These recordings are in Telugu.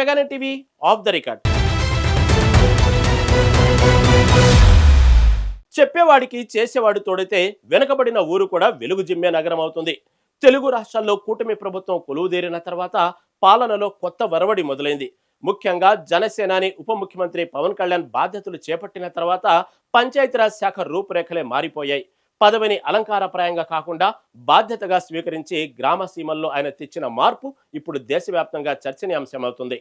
మెగానెట్ టీవీ ఆఫ్ ద రికార్డ్. చెప్పేవాడికి చేసేవాడు తోడితే వెనుకబడిన ఊరు కూడా వెలుగు జిమ్మే నగరం అవుతుంది. తెలుగు రాష్ట్రాల్లో కూటమి ప్రభుత్వం కొలువుదేరిన తర్వాత పాలనలో కొత్త వరవడి మొదలైంది. ముఖ్యంగా జనసేనాని ఉప ముఖ్యమంత్రి పవన్ కళ్యాణ్ బాధ్యతలు చేపట్టిన తర్వాత పంచాయతీరాజ్ శాఖ రూపురేఖలే మారిపోయాయి. పదవిని అలంకారప్రాయంగా కాకుండా బాధ్యతగా స్వీకరించి గ్రామ సీమల్లో ఆయన తెచ్చిన మార్పు ఇప్పుడు దేశవ్యాప్తంగా చర్చనీయాంశమవుతుంది.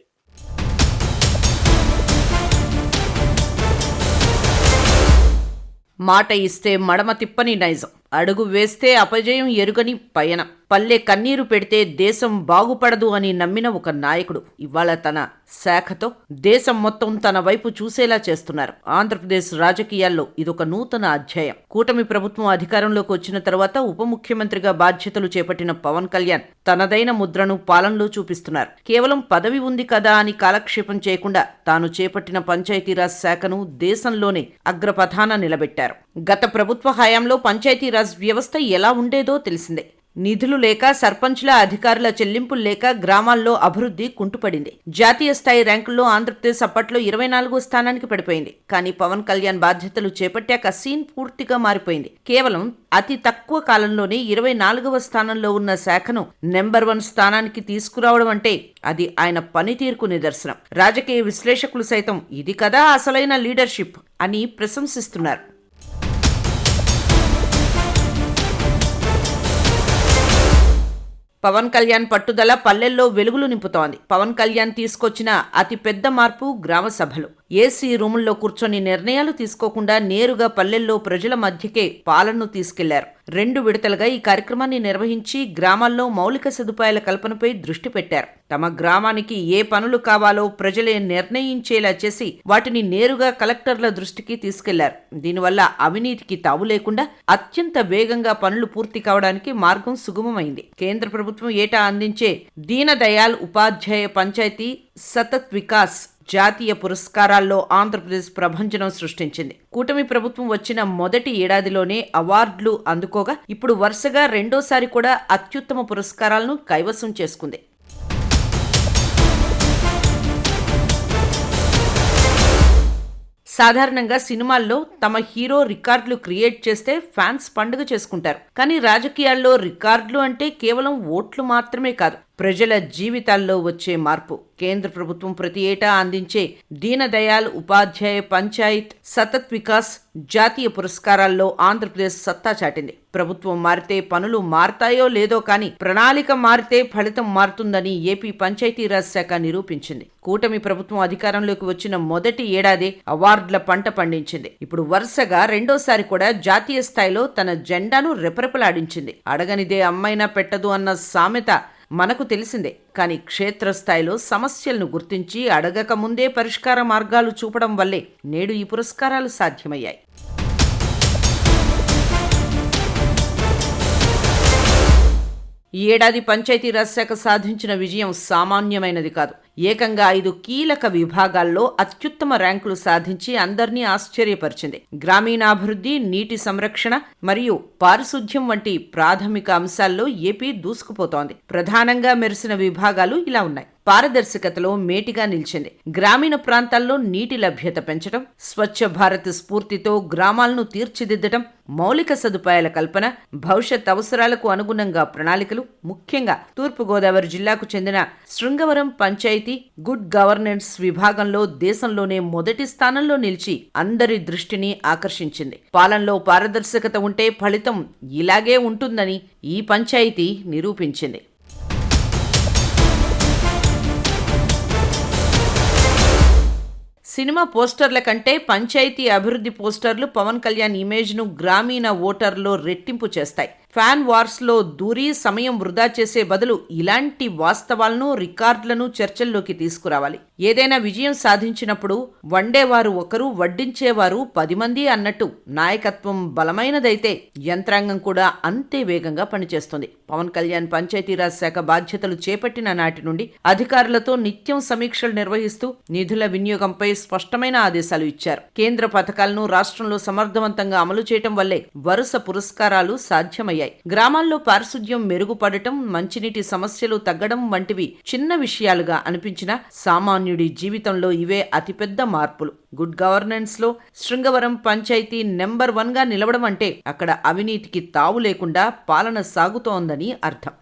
మాట ఇస్తే మడమ తిప్పని నైజం, అడుగు వేస్తే అపజయం ఎరుగని పయనం, పల్లె కన్నీరు పెడితే దేశం బాగుపడదు అని నమ్మిన ఒక నాయకుడు ఇవాళ తన శాఖతో దేశం మొత్తం తన వైపు చూసేలా చేస్తున్నారు. ఆంధ్రప్రదేశ్ రాజకీయాల్లో ఇదొక నూతన అధ్యాయం. కూటమి ప్రభుత్వం అధికారంలోకి వచ్చిన తర్వాత ఉప ముఖ్యమంత్రిగా బాధ్యతలు చేపట్టిన పవన్ కళ్యాణ్ తనదైన ముద్రను పాలనలో చూపిస్తున్నారు. కేవలం పదవి ఉంది కదా అని కాలక్షేపం చేయకుండా తాను చేపట్టిన పంచాయతీరాజ్ శాఖను దేశంలోనే అగ్రపథాన నిలబెట్టారు. గత ప్రభుత్వ హయాంలో పంచాయతీరాజ్ వ్యవస్థ ఎలా ఉండేదో తెలిసిందే. నిధులు లేక, సర్పంచ్ల అధికారుల చెల్లింపులు లేక గ్రామాల్లో అభివృద్ధి కుంటుపడింది. జాతీయ స్థాయి ర్యాంకుల్లో ఆంధ్రప్రదేశ్ అప్పట్లో 24వ స్థానానికి పడిపోయింది. కానీ పవన్ కళ్యాణ్ బాధ్యతలు చేపట్టాక సీన్ పూర్తిగా మారిపోయింది. కేవలం అతి తక్కువ కాలంలోనే 24వ స్థానంలో ఉన్న శాఖను నెంబర్ 1 స్థానానికి తీసుకురావడం అంటే అది ఆయన పనితీరుకు నిదర్శనం. రాజకీయ విశ్లేషకులు సైతం ఇది కదా అసలైన లీడర్షిప్ అని ప్రశంసిస్తున్నారు. పవన్ కళ్యాణ్ పట్టుదల పల్లెల్లో వెలుగులు నింపుతోంది. పవన్ కళ్యాణ్ తీసుకొచ్చిన అతి పెద్ద మార్పు గ్రామ సభలు. ఏసీ రూముల్లో కూర్చొని నిర్ణయాలు తీసుకోకుండా నేరుగా పల్లెల్లో ప్రజల మధ్యకే పాలనను తీసుకెళ్లారు. 2 విడతలుగా ఈ కార్యక్రమాన్ని నిర్వహించి గ్రామాల్లో మౌలిక సదుపాయాల కల్పనపై దృష్టి పెట్టారు. తమ గ్రామానికి ఏ పనులు కావాలో ప్రజలే నిర్ణయించేలా చేసి వాటిని నేరుగా కలెక్టర్ల దృష్టికి తీసుకెళ్లారు. దీనివల్ల అవినీతికి తావు లేకుండా అత్యంత వేగంగా పనులు పూర్తి కావడానికి మార్గం సుగమమైంది. కేంద్ర ప్రభుత్వం ఏటా అందించే దీన దయాళ్ ఉపాధ్యాయ పంచాయతీ సతత్ వికాస్ జాతీయ పురస్కారాల్లో ఆంధ్రప్రదేశ్ ప్రభంజనం సృష్టించింది. కూటమి ప్రభుత్వం వచ్చిన మొదటి ఏడాదిలోనే అవార్డులు అందుకోగా ఇప్పుడు వరుసగా రెండోసారి కూడా అత్యుత్తమ పురస్కారాలను కైవసం చేసుకుంది. సాధారణంగా సినిమాల్లో తమ హీరో రికార్డులు క్రియేట్ చేస్తే ఫ్యాన్స్ పండుగ చేసుకుంటారు. కానీ రాజకీయాల్లో రికార్డులు అంటే కేవలం ఓట్లు మాత్రమే కాదు, ప్రజల జీవితాల్లో వచ్చే మార్పు. కేంద్ర ప్రభుత్వం ప్రతి ఏటా అందించే దీన దయాళ్ ఉపాధ్యాయ పంచాయత్ సతత్ వికాస్ జాతీయ పురస్కారాల్లో ఆంధ్రప్రదేశ్ సత్తా చాటింది. ప్రభుత్వం మారితే పనులు మారతాయో లేదో కానీ ప్రణాళిక మారితే ఫలితం మారుతుందని ఏపీ పంచాయతీరాజ్ శాఖ నిరూపించింది. కూటమి ప్రభుత్వం అధికారంలోకి వచ్చిన మొదటి ఏడాది అవార్డుల పంట పండించింది. ఇప్పుడు వరుసగా రెండోసారి కూడా జాతీయ స్థాయిలో తన జెండాను రెపరెపలాడించింది. అడగనిదే అమ్మైనా పెట్టదు అన్న సామెత మనకు తెలిసిందే. కానీ క్షేత్రస్థాయిలో సమస్యలను గుర్తించి అడగక ముందే పరిష్కార మార్గాలు చూపడం వల్లే నేడు ఈ పురస్కారాలు సాధ్యమయ్యాయి. ఈ ఏడాది పంచాయతీరాజ్ శాఖ సాధించిన విజయం సామాన్యమైనది కాదు. ఏకంగా 5 కీలక విభాగాల్లో అత్యుత్తమ ర్యాంకులు సాధించి అందర్నీ ఆశ్చర్యపరిచింది. గ్రామీణాభివృద్ధి, నీటి సంరక్షణ మరియు పారిశుధ్యం వంటి ప్రాథమిక అంశాల్లో ఏపీ దూసుకుపోతోంది. ప్రధానంగా మెరిసిన విభాగాలు ఇలా ఉన్నాయి. పారదర్శకతలో మేటిగా నిలిచింది. గ్రామీణ ప్రాంతాల్లో నీటి లభ్యత పెంచడం, స్వచ్ఛ భారత్ స్ఫూర్తితో గ్రామాలను తీర్చిదిద్దడం, మౌలిక సదుపాయాల కల్పన, భవిష్యత్ అవసరాలకు అనుగుణంగా ప్రణాళికలు. ముఖ్యంగా తూర్పుగోదావరి జిల్లాకు చెందిన శృంగవరం పంచాయతీ గుడ్ గవర్నెన్స్ విభాగంలో దేశంలోనే మొదటి స్థానంలో నిలిచి అందరి దృష్టిని ఆకర్షించింది. పాలనలో పారదర్శకత ఉంటే ఫలితం ఇలాగే ఉంటుందని ఈ పంచాయతీ నిరూపించింది. సినిమా పోస్టర్ల కంటే పంచాయతీ అభివృద్ధి పోస్టర్లు పవన్ కళ్యాణ్ ఇమేజ్ను గ్రామీణ ఓటర్లో రెట్టింపు చేస్తాయి. ఫ్యాన్ వార్స్లో దూరి సమయం వృధా చేసే బదులు ఇలాంటి వాస్తవాలను, రికార్డులను చర్చల్లోకి తీసుకురావాలి. ఏదైనా విజయం సాధించినప్పుడు వండేవారు ఒకరు, వడ్డించేవారు 10 మంది అన్నట్టు నాయకత్వం బలమైనదైతే యంత్రాంగం కూడా అంతే వేగంగా పనిచేస్తుంది. పవన్ కళ్యాణ్ పంచాయతీరాజ్ శాఖ బాధ్యతలు చేపట్టిన నాటి నుండి అధికారులతో నిత్యం సమీక్షలు నిర్వహిస్తూ నిధుల వినియోగంపై స్పష్టమైన ఆదేశాలు ఇచ్చారు. కేంద్ర పథకాలను రాష్ట్రంలో సమర్థవంతంగా అమలు చేయటం వల్లే వరుస పురస్కారాలు సాధ్యమయ్యాయి. అయ్యాయి. గ్రామాల్లో పారిశుధ్యం మెరుగుపడటం, మంచినీటి సమస్యలు తగ్గడం వంటివి చిన్న విషయాలుగా అనిపించినా సామాన్యుడి జీవితంలో ఇవే అతిపెద్ద మార్పులు. గుడ్ గవర్నెన్స్ లో శృంగవరం పంచాయతీ నెంబర్ 1 గా నిలవడం అంటే అక్కడ అవినీతికి తావు లేకుండా పాలన సాగుతోందని అర్థం.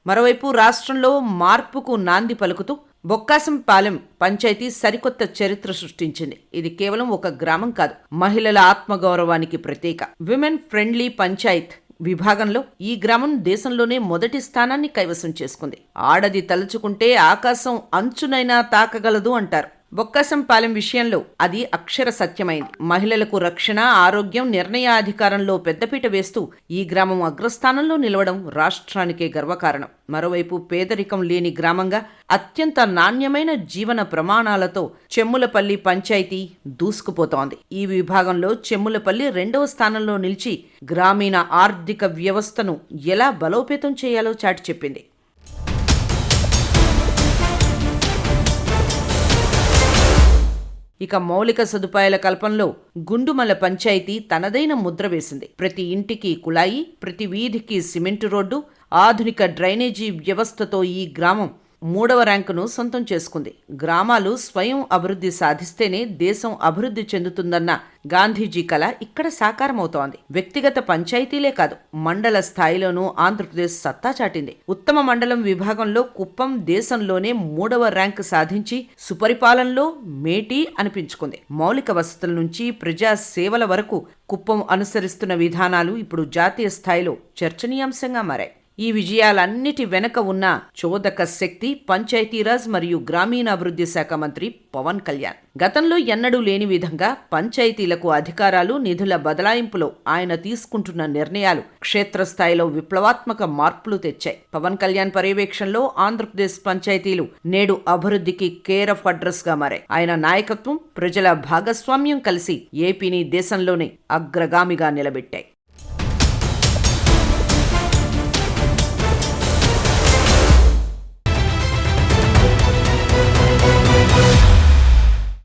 మరోవైపు రాష్ట్రంలో మార్పుకు నాంది పలుకుతూ బొక్కాసంపాలెం పంచాయతీ సరికొత్త చరిత్ర సృష్టించింది. ఇది కేవలం ఒక గ్రామం కాదు, మహిళల ఆత్మగౌరవానికి ప్రతీక. విమెన్ ఫ్రెండ్లీ పంచాయత్ విభాగంలో ఈ గ్రామం దేశంలోనే మొదటి స్థానాన్ని కైవసం చేసుకుంది. ఆడది తలుచుకుంటే ఆకాశం అంచునైనా తాకగలదు అంటారు. బొక్కాసంపాలెం విషయంలో అది అక్షర సత్యమైంది. మహిళలకు రక్షణ, ఆరోగ్యం, నిర్ణయాధికారంలో పెద్దపీట వేస్తూ ఈ గ్రామం అగ్రస్థానంలో నిలవడం రాష్ట్రానికే గర్వకారణం. మరోవైపు పేదరికం లేని గ్రామంగా అత్యంత నాణ్యమైన జీవన ప్రమాణాలతో చెమ్ములపల్లి పంచాయతీ దూసుకుపోతోంది. ఈ విభాగంలో చెమ్ములపల్లి 2వ స్థానంలో నిలిచి గ్రామీణ ఆర్థిక వ్యవస్థను ఎలా బలోపేతం చేయాలో చాటి చెప్పింది. ఇక మౌలిక సదుపాయాల కల్పనలో గుండుమల పంచాయతీ తనదైన ముద్ర వేసింది. ప్రతి ఇంటికి కుళాయి, ప్రతి వీధికి సిమెంటు రోడ్డు, ఆధునిక డ్రైనేజీ వ్యవస్థతో ఈ గ్రామం 3వ ర్యాంకును సొంతం చేసుకుంది. గ్రామాలు స్వయం అభివృద్ధి సాధిస్తేనే దేశం అభివృద్ధి చెందుతుందన్న గాంధీజీ కల ఇక్కడ సాకారమవుతోంది. వ్యక్తిగత పంచాయతీలే కాదు, మండల స్థాయిలోనూ ఆంధ్రప్రదేశ్ సత్తా చాటింది. ఉత్తమ మండలం విభాగంలో కుప్పం దేశంలోనే 3వ ర్యాంకు సాధించి సుపరిపాలనలో మేటి అనిపించుకుంది. మౌలిక వసతుల నుంచి ప్రజా సేవల వరకు కుప్పం అనుసరిస్తున్న విధానాలు ఇప్పుడు జాతీయ స్థాయిలో చర్చనీయాంశంగా మారాయి. ఈ విజయాలన్నిటి వెనక ఉన్న చోదక శక్తి పంచాయతీరాజ్ మరియు గ్రామీణాభివృద్ధి శాఖ మంత్రి పవన్ కళ్యాణ్. గతంలో ఎన్నడూ లేని విధంగా పంచాయతీలకు అధికారాలు, నిధుల బదలాయింపులో ఆయన తీసుకుంటున్న నిర్ణయాలు క్షేత్రస్థాయిలో విప్లవాత్మక మార్పులు తెచ్చాయి. పవన్ కళ్యాణ్ పర్యవేక్షణలో ఆంధ్రప్రదేశ్ పంచాయతీలు నేడు అభివృద్ధికి కేర్ ఆఫ్ అడ్రస్ గా మారాయి. ఆయన నాయకత్వం, ప్రజల భాగస్వామ్యం కలిసి ఏపీని దేశంలోనే అగ్రగామిగా నిలబెట్టాయి.